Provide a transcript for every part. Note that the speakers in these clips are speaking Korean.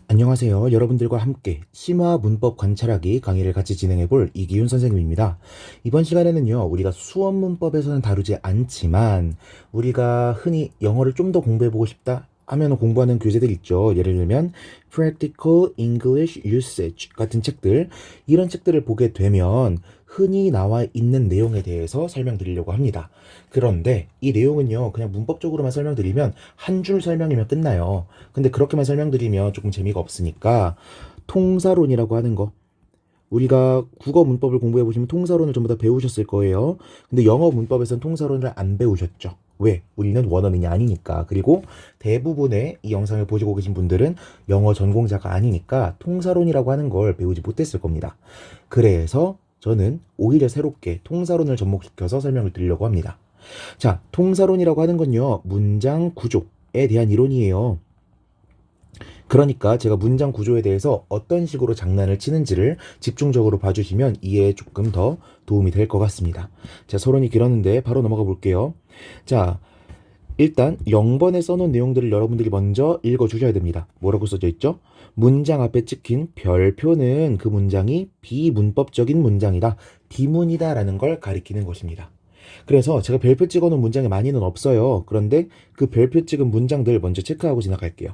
안녕하세요. 여러분들과 함께 심화 문법 관찰하기 강의를 같이 진행해 볼 이기훈 선생님입니다. 이번 시간에는요, 우리가 수업 문법에서는 다루지 않지만 우리가 흔히 영어를 좀 더 공부해 보고 싶다 하면 공부하는 교재들 있죠. 예를 들면 Practical English Usage 같은 책들, 이런 책들을 보게 되면 흔히 나와 있는 내용에 대해서 설명드리려고 합니다. 그런데 이 내용은요, 그냥 문법적으로만 설명드리면 한 줄 설명이면 끝나요. 근데 그렇게만 설명드리면 조금 재미가 없으니까 통사론이라고 하는 거, 우리가 국어 문법을 공부해 보시면 통사론을 전부 다 배우셨을 거예요. 근데 영어 문법에서는 통사론을 안 배우셨죠. 왜? 우리는 원어민이 아니니까. 그리고 대부분의 이 영상을 보시고 계신 분들은 영어 전공자가 아니니까 통사론이라고 하는 걸 배우지 못했을 겁니다. 그래서 저는 오히려 새롭게 통사론을 접목시켜서 설명을 드리려고 합니다. 자, 통사론이라고 하는 건요, 문장 구조에 대한 이론이에요. 그러니까 제가 문장 구조에 대해서 어떤 식으로 장난을 치는지를 집중적으로 봐주시면 이해에 조금 더 도움이 될 것 같습니다. 자, 서론이 길었는데 바로 넘어가 볼게요. 자, 일단 0번에 써놓은 내용들을 여러분들이 먼저 읽어주셔야 됩니다. 뭐라고 써져 있죠? 문장 앞에 찍힌 별표는 그 문장이 비문법적인 문장이다, 비문이다 라는 걸 가리키는 것입니다. 그래서 제가 별표 찍어놓은 문장이 많이는 없어요. 그런데 그 별표 찍은 문장들 먼저 체크하고 지나갈게요.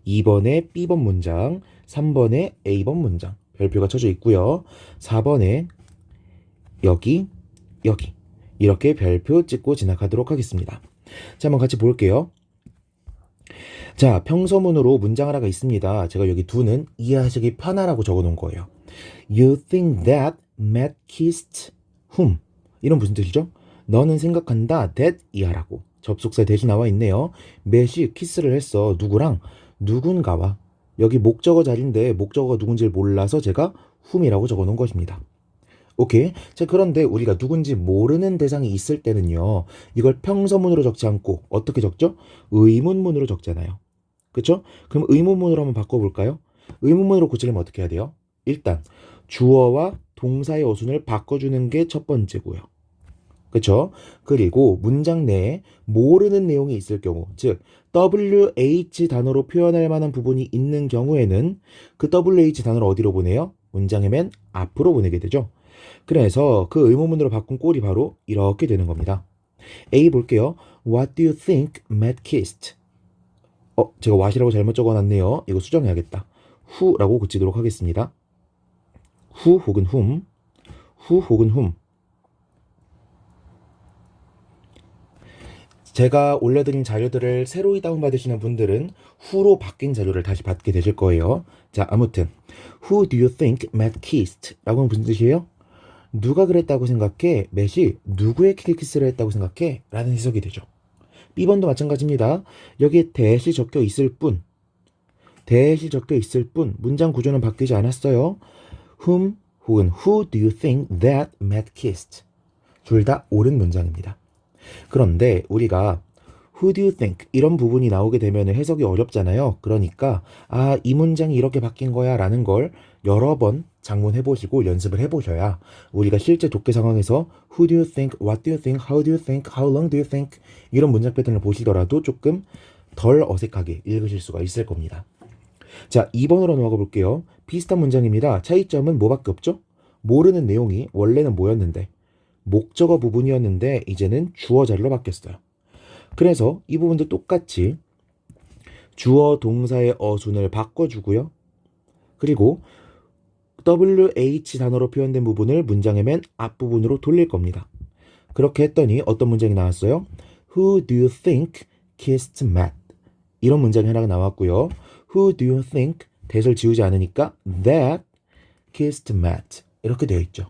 2번에 B번 문장, 3번에 A번 문장 별표가 쳐져 있고요. 4번에 여기, 여기 이렇게 별표 찍고 지나가도록 하겠습니다. 자, 한번 같이 볼게요. 자, 평서문으로 문장 하나가 있습니다. 제가 여기 두는 이해하시기 편하라고 적어놓은 거예요. You think that Matt kissed whom? 이런 무슨 뜻이죠? 너는 생각한다 that 이하라고 접속사 대신 나와 있네요. Matt이 키스를 했어. 누구랑? 누군가와. 여기 목적어 자리인데 목적어가 누군지를 몰라서 제가 whom이라고 적어놓은 것입니다. 오케이. 자, 그런데 우리가 누군지 모르는 대상이 있을 때는요, 이걸 평서문으로 적지 않고 어떻게 적죠? 의문문으로 적잖아요. 그쵸? 그럼 의문문으로 한번 바꿔볼까요? 의문문으로 고치려면 어떻게 해야 돼요? 일단 주어와 동사의 어순을 바꿔주는 게 첫 번째고요. 그쵸? 그리고 문장 내에 모르는 내용이 있을 경우, 즉 WH 단어로 표현할 만한 부분이 있는 경우에는 그 WH 단어를 어디로 보내요? 문장의 맨 앞으로 보내게 되죠. 그래서 그 의문문으로 바꾼 꼴이 바로 이렇게 되는 겁니다. A 볼게요. What do you think Matt kissed? 제가 what이라고 잘못 적어놨네요. 이거 수정해야겠다. who라고 고치도록 하겠습니다. who 혹은 whom, who 혹은 whom. 제가 올려드린 자료들을 새로이 다운받으시는 분들은 who로 바뀐 자료를 다시 받게 되실 거예요. 자, 아무튼 Who do you think Matt kissed? 라고 하면 무슨 뜻이에요? 누가 그랬다고 생각해? 맷이 누구의 키스를 했다고 생각해? 라는 해석이 되죠. B번도 마찬가지입니다. 여기에 that이 적혀 있을 뿐, that이 적혀 있을 뿐, 문장 구조는 바뀌지 않았어요. Whom 혹은 Who do you think that Matt kissed? 둘 다 옳은 문장입니다. 그런데 우리가 Who do you think? 이런 부분이 나오게 되면 해석이 어렵잖아요. 그러니까 이 문장이 이렇게 바뀐 거야 라는 걸 여러 번 작문해 보시고 연습을 해 보셔야 우리가 실제 독해 상황에서 Who do you think? What do you think? How do you think? How long do you think? 이런 문장 패턴을 보시더라도 조금 덜 어색하게 읽으실 수가 있을 겁니다. 자, 2번으로 넘어가 볼게요. 비슷한 문장입니다. 차이점은 뭐밖에 없죠? 모르는 내용이 원래는 뭐였는데, 목적어 부분이었는데 이제는 주어 자리로 바뀌었어요. 그래서 이 부분도 똑같이 주어 동사의 어순을 바꿔주고요. 그리고 WH 단어로 표현된 부분을 문장의 맨 앞부분으로 돌릴 겁니다. 그렇게 했더니 어떤 문장이 나왔어요? Who do you think kissed Matt? 이런 문장이 하나가 나왔고요. Who do you think? that을 지우지 않으니까 that kissed Matt 이렇게 되어 있죠.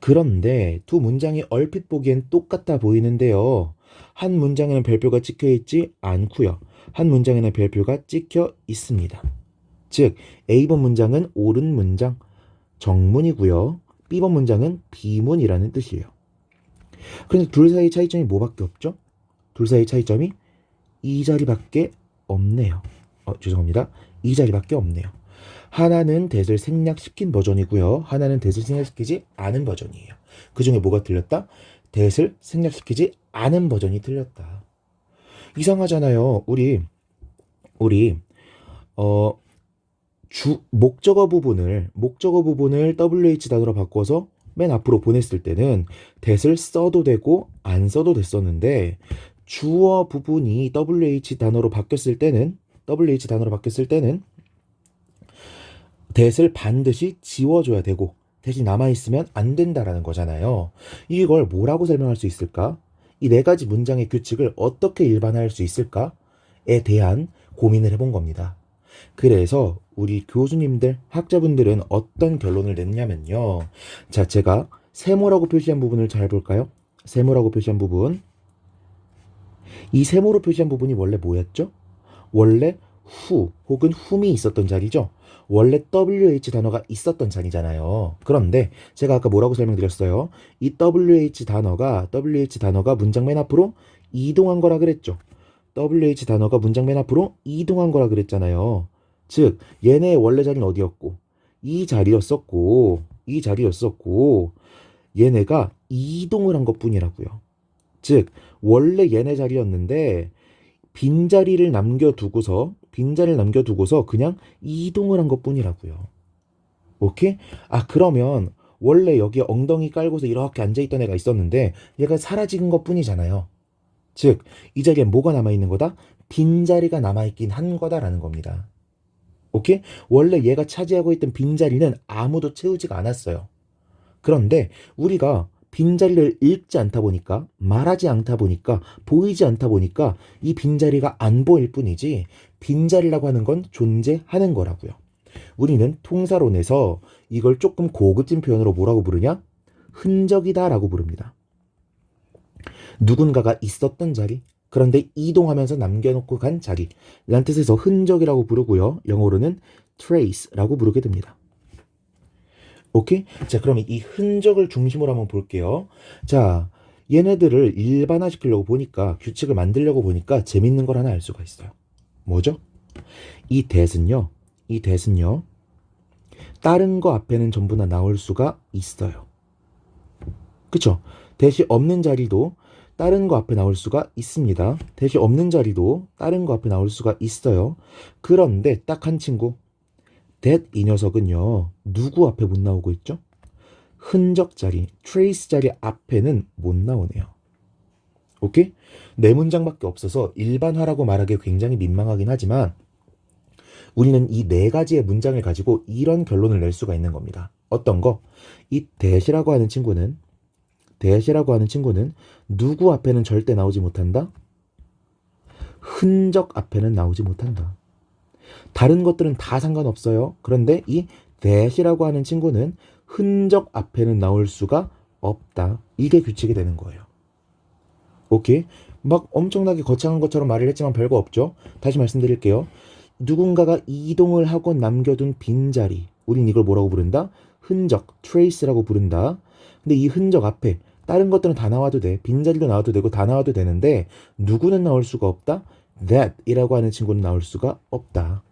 그런데 두 문장이 얼핏 보기엔 똑같아 보이는데요. 한 문장에는 별표가 찍혀 있지 않고요. 한 문장에는 별표가 찍혀 있습니다. 즉 A번 문장은 옳은 문장, 정문이고요. B번 문장은 비문이라는 뜻이에요. 그런데 둘 사이 차이점이 뭐밖에 없죠? 둘 사이 차이점이 이 자리밖에 없네요. 죄송합니다. 이 자리밖에 없네요. 하나는 that을 생략시킨 버전이고요. 하나는 that을 생략시키지 않은 버전이에요. 그 중에 뭐가 틀렸다? that을 생략시키지 않은 버전이 틀렸다. 이상하잖아요. 우리 목적어 부분을 WH 단어로 바꿔서 맨 앞으로 보냈을 때는 that을 써도 되고 안 써도 됐었는데 주어 부분이 WH 단어로 바뀌었을 때는 that을 반드시 지워줘야 되고 that이 남아있으면 안 된다라는 거잖아요. 이걸 뭐라고 설명할 수 있을까? 이 네 가지 문장의 규칙을 어떻게 일반화할 수 있을까에 대한 고민을 해본 겁니다. 그래서 우리 교수님들, 학자분들은 어떤 결론을 냈냐면요. 자, 제가 세모라고 표시한 부분을 잘 볼까요? 세모라고 표시한 부분. 이 세모로 표시한 부분이 원래 뭐였죠? 원래 후 혹은 whom이 있었던 자리죠. 원래 WH 단어가 있었던 자리잖아요. 그런데 제가 아까 뭐라고 설명드렸어요? 이 WH 단어가 문장 맨 앞으로 이동한 거라 그랬죠. WH 단어가 문장 맨 앞으로 이동한 거라 그랬잖아요. 즉 얘네의 원래 자리는 어디였고 이 자리였었고 얘네가 이동을 한 것뿐이라고요. 즉 원래 얘네 자리였는데 빈자리를 남겨두고서 그냥 이동을 한 것뿐이라고요. 오케이? 아, 그러면 원래 여기 엉덩이 깔고서 이렇게 앉아있던 애가 있었는데 얘가 사라진 것뿐이잖아요. 즉 이 자리에 뭐가 남아있는 거다? 빈자리가 남아있긴 한 거다라는 겁니다. 오케이? 원래 얘가 차지하고 있던 빈자리는 아무도 채우지가 않았어요. 그런데 우리가 빈자리를 읽지 않다 보니까, 말하지 않다 보니까, 보이지 않다 보니까 이 빈자리가 안 보일 뿐이지 빈자리라고 하는 건 존재하는 거라고요. 우리는 통사론에서 이걸 조금 고급진 표현으로 뭐라고 부르냐? 흔적이다라고 부릅니다. 누군가가 있었던 자리, 그런데 이동하면서 남겨놓고 간 자리, 라는 뜻에서 흔적이라고 부르고요. 영어로는 trace라고 부르게 됩니다. 오케이? 자, 그러면 이 흔적을 중심으로 한번 볼게요. 자, 얘네들을 일반화시키려고 보니까, 규칙을 만들려고 보니까 재밌는 걸 하나 알 수가 있어요. 뭐죠? 이 that은요, 다른 거 앞에는 전부 다 나올 수가 있어요. 그쵸? that이 없는 자리도 다른 거 앞에 나올 수가 있습니다. that이 없는 자리도 다른 거 앞에 나올 수가 있어요. 그런데 딱 한 친구, that 이 녀석은요, 누구 앞에 못 나오고 있죠? 흔적 자리, trace 자리 앞에는 못 나오네요. 오케이? 네 문장밖에 없어서 일반화라고 말하기 굉장히 민망하긴 하지만 우리는 이 네 가지의 문장을 가지고 이런 결론을 낼 수가 있는 겁니다. 어떤 거? 이 that이라고 하는 친구는 누구 앞에는 절대 나오지 못한다? 흔적 앞에는 나오지 못한다. 다른 것들은 다 상관없어요. 그런데 이 that이라고 하는 친구는 흔적 앞에는 나올 수가 없다. 이게 규칙이 되는 거예요. 오케이? 막 엄청나게 거창한 것처럼 말을 했지만 별거 없죠. 다시 말씀드릴게요. 누군가가 이동을 하고 남겨둔 빈자리, 우린 이걸 뭐라고 부른다? 흔적, trace라고 부른다. 근데 이 흔적 앞에 다른 것들은 다 나와도 돼. 빈자리도 나와도 되고 다 나와도 되는데 누구는 나올 수가 없다? that이라고 하는 친구는 나올 수가 없다.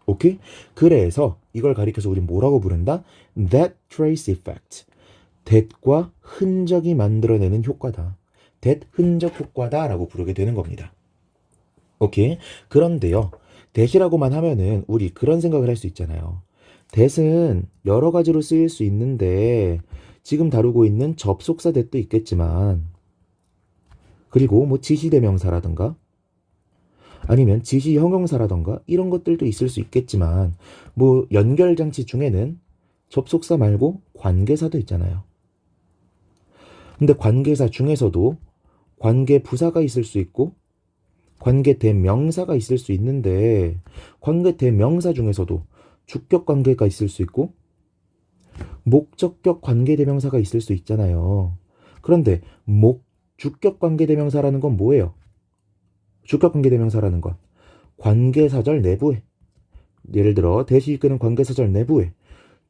오케이? 그래서 이걸 가리켜서 우린 뭐라고 부른다? that trace effect. that과 흔적이 만들어내는 효과다. that 흔적 효과다라고 부르게 되는 겁니다. 오케이? 그런데요, that이라고만 하면은 우리 그런 생각을 할 수 있잖아요. that은 여러 가지로 쓰일 수 있는데 지금 다루고 있는 접속사 that도 있겠지만, 그리고 뭐 지시대명사라든가 아니면 지시 형용사라던가 이런 것들도 있을 수 있겠지만, 뭐 연결장치 중에는 접속사 말고 관계사도 있잖아요. 근데 관계사 중에서도 관계부사가 있을 수 있고 관계대명사가 있을 수 있는데, 관계대명사 중에서도 주격 관계가 있을 수 있고 목적격 관계대명사가 있을 수 있잖아요. 그런데 주격 관계대명사라는 건 뭐예요? 주격 관계대명사라는 건 관계사절 내부에, 예를 들어 대시 이끄는 관계사절 내부에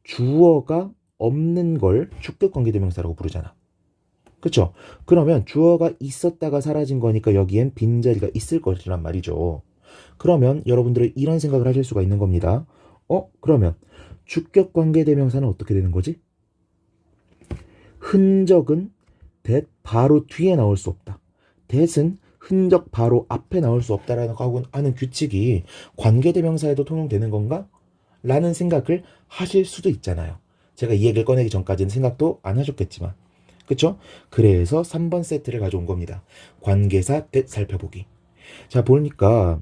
주어가 없는 걸 주격 관계대명사라고 부르잖아. 그쵸? 그러면 주어가 있었다가 사라진 거니까 여기엔 빈자리가 있을 것이란 말이죠. 그러면 여러분들은 이런 생각을 하실 수가 있는 겁니다. 그러면 주격 관계대명사는 어떻게 되는 거지? 흔적은 that 바로 뒤에 나올 수 없다. that은 흔적 바로 앞에 나올 수 없다라는 하는 규칙이 관계대명사에도 통용되는 건가? 라는 생각을 하실 수도 있잖아요. 제가 이 얘기를 꺼내기 전까지는 생각도 안 하셨겠지만. 그쵸? 그래서 3번 세트를 가져온 겁니다. 관계사 that 살펴보기. 자, 보니까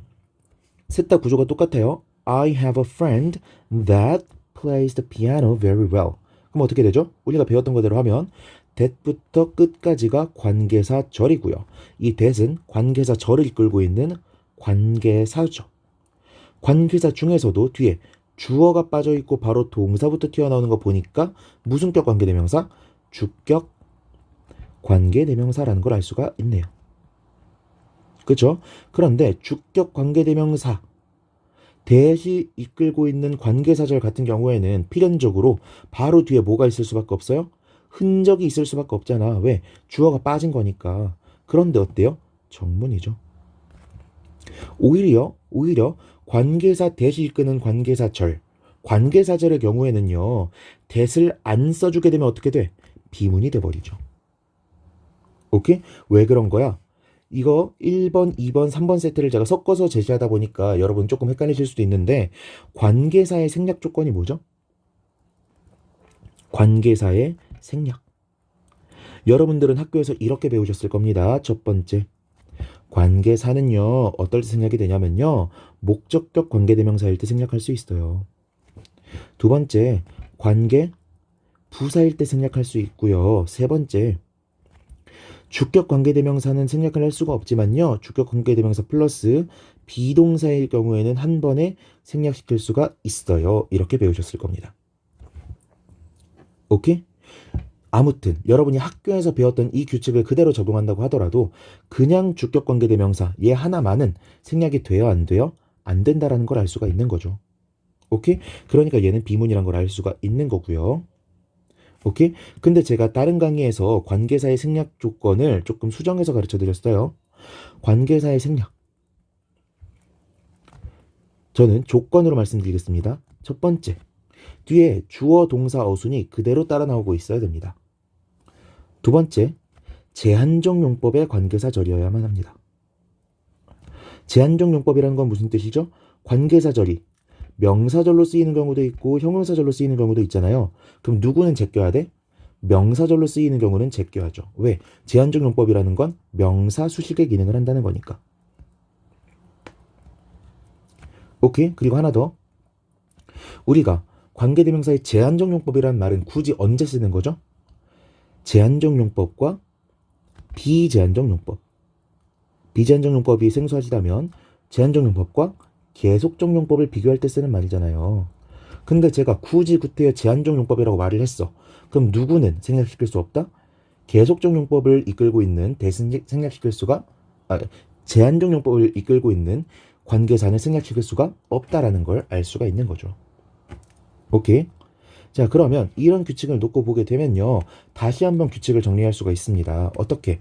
셋 다 구조가 똑같아요. I have a friend that plays the piano very well. 그럼 어떻게 되죠? 우리가 배웠던 거대로 하면 that부터 끝까지가 관계사절이고요. 이 that은 관계사절을 이끌고 있는 관계사죠. 관계사 중에서도 뒤에 주어가 빠져있고 바로 동사부터 튀어나오는 거 보니까 무슨격 관계대명사? 주격 관계대명사라는 걸 알 수가 있네요. 그렇죠? 그런데 주격 관계대명사 대시 이끌고 있는 관계사절 같은 경우에는 필연적으로 바로 뒤에 뭐가 있을 수밖에 없어요? 흔적이 있을 수밖에 없잖아. 왜? 주어가 빠진 거니까. 그런데 어때요? 정문이죠. 오히려 관계사 대시 이끄는 관계사절, 관계사절의 경우에는요, that을 안 써주게 되면 어떻게 돼? 비문이 돼버리죠. 오케이? 왜 그런 거야? 이거 1번, 2번, 3번 세트를 제가 섞어서 제시하다 보니까 여러분 조금 헷갈리실 수도 있는데 관계사의 생략 조건이 뭐죠? 관계사의 생략. 여러분들은 학교에서 이렇게 배우셨을 겁니다. 첫 번째, 관계사는요, 어떨 때 생략이 되냐면요, 목적격 관계대명사일 때 생략할 수 있어요. 두 번째, 관계 부사일 때 생략할 수 있고요. 세 번째, 주격 관계대명사는 생략을 할 수가 없지만요. 주격 관계대명사 플러스 비동사일 경우에는 한 번에 생략시킬 수가 있어요. 이렇게 배우셨을 겁니다. 오케이? 아무튼 여러분이 학교에서 배웠던 이 규칙을 그대로 적용한다고 하더라도 그냥 주격 관계대명사 얘 하나만은 생략이 돼요? 안 돼요? 안 된다라는 걸 알 수가 있는 거죠. 오케이? 그러니까 얘는 비문이란 걸 알 수가 있는 거고요. 오케이? 근데 제가 다른 강의에서 관계사의 생략 조건을 조금 수정해서 가르쳐 드렸어요. 관계사의 생략. 저는 조건으로 말씀드리겠습니다. 첫 번째, 뒤에 주어, 동사, 어순이 그대로 따라 나오고 있어야 됩니다. 두 번째, 제한적 용법의 관계사절이어야만 합니다. 제한적 용법이라는 건 무슨 뜻이죠? 관계사절이 명사절로 쓰이는 경우도 있고 형용사절로 쓰이는 경우도 있잖아요. 그럼 누구는 제껴야 돼? 명사절로 쓰이는 경우는 제껴야죠. 왜? 제한적 용법이라는 건 명사 수식의 기능을 한다는 거니까. 오케이? 그리고 하나 더. 우리가 관계대명사의 제한적 용법이라는 말은 굳이 언제 쓰는 거죠? 제한적 용법과 비제한적 용법. 비제한적 용법이 생소하시다면 제한적 용법과 계속적 용법을 비교할 때 쓰는 말이잖아요. 근데 제가 굳이 구태여 제한적 용법이라고 말을 했어. 그럼 누구는 생략시킬 수 없다? 계속적 용법을 이끌고 있는 대신 생략시킬 수가 제한적 용법을 이끌고 있는 관계사는 생략시킬 수가 없다라는 걸 알 수가 있는 거죠. 오케이? 자, 그러면 이런 규칙을 놓고 보게 되면요, 다시 한번 규칙을 정리할 수가 있습니다. 어떻게?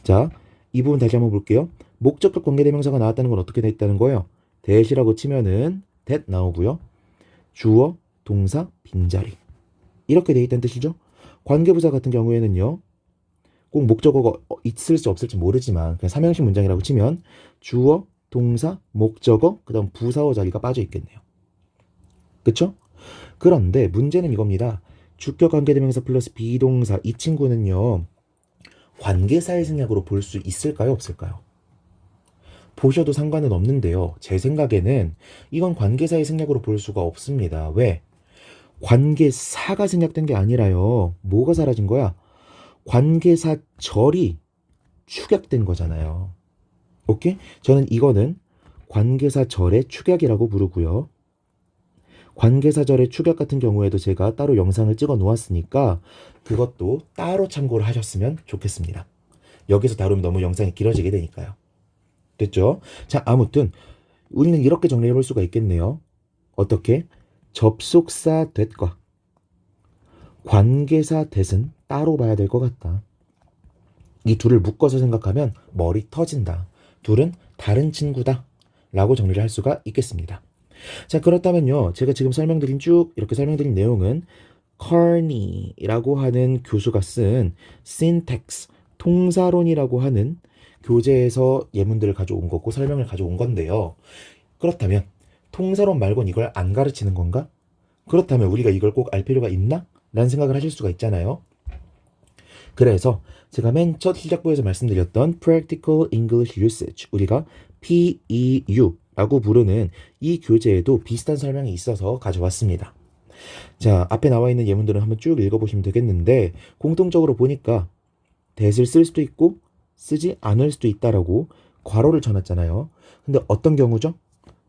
자, 이 부분 다시 한번 볼게요. 목적격 관계대명사가 나왔다는 건 어떻게 돼 있다는 거예요? that이라고 치면은 that 나오고요. 주어, 동사, 빈자리. 이렇게 돼 있다는 뜻이죠. 관계부사 같은 경우에는요, 꼭 목적어가 있을지 없을지 모르지만 그냥 삼형식 문장이라고 치면 주어, 동사, 목적어, 그 다음 부사어 자리가 빠져 있겠네요. 그쵸? 그런데 문제는 이겁니다. 주격 관계대명사 플러스 비동사, 이 친구는요, 관계사의 생략으로 볼 수 있을까요? 없을까요? 보셔도 상관은 없는데요. 제 생각에는 이건 관계사의 생략으로 볼 수가 없습니다. 왜? 관계사가 생략된 게 아니라요. 뭐가 사라진 거야? 관계사절이 축약된 거잖아요. 오케이? 저는 이거는 관계사절의 축약이라고 부르고요. 관계사절의 축약 같은 경우에도 제가 따로 영상을 찍어 놓았으니까 그것도 따로 참고를 하셨으면 좋겠습니다. 여기서 다루면 너무 영상이 길어지게 되니까요. 됐죠? 자, 아무튼 우리는 이렇게 정리해 볼 수가 있겠네요. 어떻게? 접속사 that과 관계사 that은 따로 봐야 될 것 같다. 이 둘을 묶어서 생각하면 머리 터진다. 둘은 다른 친구다 라고 정리를 할 수가 있겠습니다. 자, 그렇다면요, 제가 지금 쭉 이렇게 설명드린 내용은 Kearney라고 하는 교수가 쓴 syntax, 통사론이라고 하는 교재에서 예문들을 가져온 거고 설명을 가져온 건데요. 그렇다면 통사론 말고는 이걸 안 가르치는 건가? 그렇다면 우리가 이걸 꼭 알 필요가 있나? 라는 생각을 하실 수가 있잖아요. 그래서 제가 맨 첫 시작부에서 말씀드렸던 Practical English Usage, 우리가 PEU라고 부르는 이 교재에도 비슷한 설명이 있어서 가져왔습니다. 자, 앞에 나와 있는 예문들은 한번 쭉 읽어보시면 되겠는데 공통적으로 보니까 that을 쓸 수도 있고 쓰지 않을 수도 있다라고 괄호를 쳐놨잖아요. 근데 어떤 경우죠?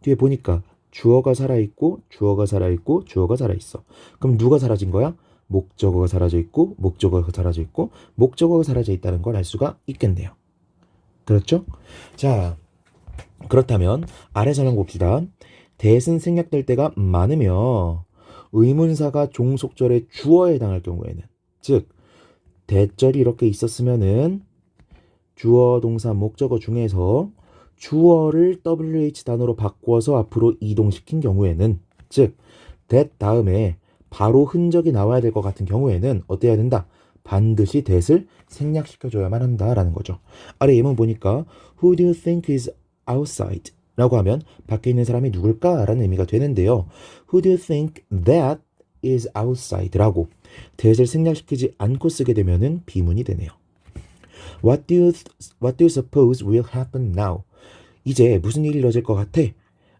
뒤에 보니까 주어가 살아있고 주어가 살아있고 주어가 살아있어. 그럼 누가 사라진 거야? 목적어가 사라져 있고 목적어가 사라져 있고 목적어가 사라져 있다는 걸 알 수가 있겠네요. 그렇죠? 자, 그렇다면 아래 설명 봅시다. that은 생략될 때가 많으며 의문사가 종속절의 주어에 해당할 경우에는, 즉 대절이 이렇게 있었으면은 주어, 동사, 목적어 중에서 주어를 WH 단어로 바꾸어서 앞으로 이동시킨 경우에는, 즉 that 다음에 바로 흔적이 나와야 될 것 같은 경우에는 어때야 된다? 반드시 that을 생략시켜줘야만 한다라는 거죠. 아래 예문 보니까 Who do you think is outside? 라고 하면 밖에 있는 사람이 누굴까? 라는 의미가 되는데요. Who do you think that is outside? 라고 that을 생략시키지 않고 쓰게 되면은 비문이 되네요. What do you suppose will happen now? 이제 무슨 일이 이루어질 것 같아?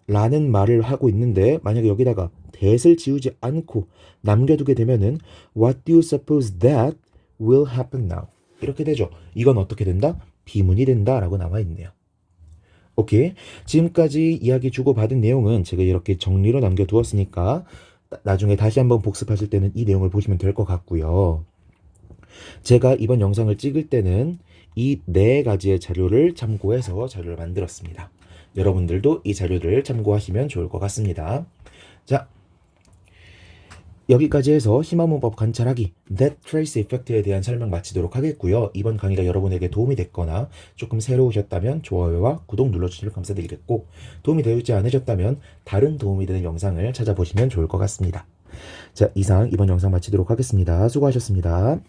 라는 말을 하고 있는데 만약에 여기다가 that을 지우지 않고 남겨두게 되면은 What do you suppose that will happen now? 이렇게 되죠. 이건 어떻게 된다? 비문이 된다 라고 나와 있네요. 오케이. 지금까지 이야기 주고받은 내용은 제가 이렇게 정리로 남겨두었으니까 나중에 다시 한번 복습하실 때는 이 내용을 보시면 될 것 같고요. 제가 이번 영상을 찍을 때는 이 네 가지의 자료를 참고해서 자료를 만들었습니다. 여러분들도 이 자료를 참고하시면 좋을 것 같습니다. 자, 여기까지 해서 심화문법 관찰하기 That Trace Effect에 대한 설명 마치도록 하겠고요. 이번 강의가 여러분에게 도움이 됐거나 조금 새로우셨다면 좋아요와 구독 눌러주시면 감사드리겠고, 도움이 되지 않으셨다면 다른 도움이 되는 영상을 찾아보시면 좋을 것 같습니다. 자, 이상 이번 영상 마치도록 하겠습니다. 수고하셨습니다.